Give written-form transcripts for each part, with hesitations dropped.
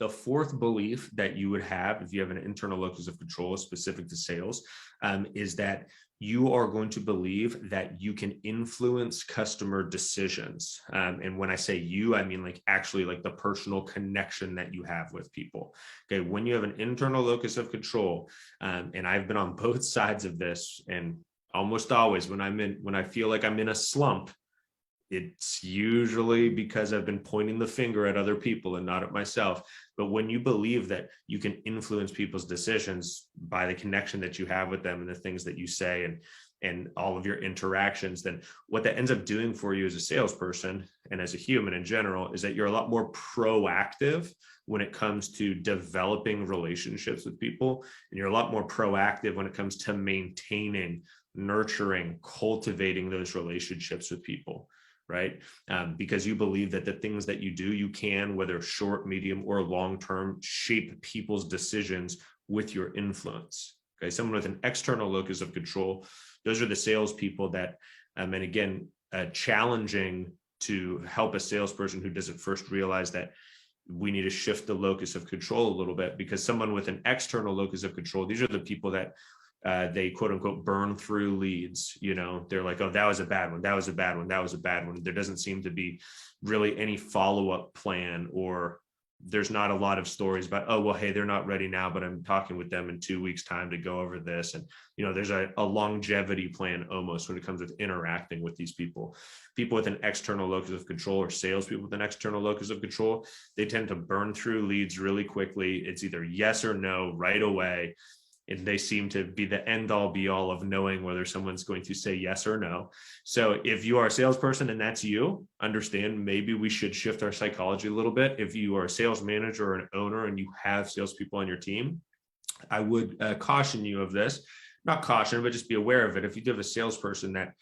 The fourth belief that you would have if you have an internal locus of control specific to sales is that you are going to believe that you can influence customer decisions. And when I say you, I mean like actually like the personal connection that you have with people. Okay, when you have an internal locus of control, and I've been on both sides of this, and almost always when I feel like I'm in a slump, it's usually because I've been pointing the finger at other people and not at myself. But when you believe that you can influence people's decisions by the connection that you have with them and the things that you say and all of your interactions, then what that ends up doing for you as a salesperson and as a human in general is that you're a lot more proactive when it comes to developing relationships with people. And you're a lot more proactive when it comes to maintaining, nurturing, cultivating those relationships with people. Right? Because you believe that the things that you do, you can, whether short, medium, or long-term, shape people's decisions with your influence. Okay, someone with an external locus of control, those are the salespeople that, and again, challenging to help a salesperson who doesn't first realize that we need to shift the locus of control a little bit, because someone with an external locus of control, these are the people that they quote unquote burn through leads. They're like, oh, that was a bad one. That was a bad one. That was a bad one. There doesn't seem to be really any follow-up plan, or there's not a lot of stories about, oh, well, hey, they're not ready now, but I'm talking with them in 2 weeks time to go over this. And, there's a longevity plan almost when it comes with interacting with these people. People with an external locus of control, or salespeople with an external locus of control, they tend to burn through leads really quickly. It's either yes or no right away. And they seem to be the end all be all of knowing whether someone's going to say yes or no. So if you are a salesperson and that's you, understand maybe we should shift our psychology a little bit. If you are a sales manager or an owner and you have salespeople on your team, I would caution you of this. Not caution, but just be aware of it. If you do have a salesperson that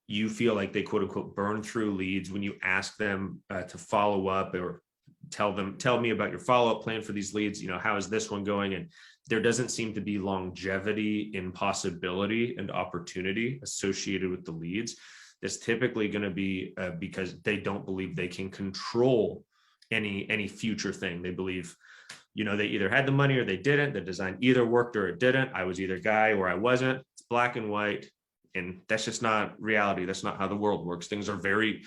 you feel like they quote unquote burn through leads, when you ask them to follow up or tell me about your follow-up plan for these leads, how is this one going? And there doesn't seem to be longevity in possibility and opportunity associated with the leads. That's typically going to be because they don't believe they can control any future thing. They believe, they either had the money or they didn't. The design either worked or it didn't. I was either guy or I wasn't. It's black and white. And that's just not reality. That's not how the world works. Things are very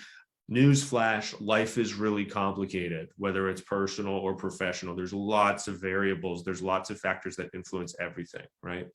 newsflash, life is really complicated, whether it's personal or professional. There's lots of variables. There's lots of factors that influence everything, right?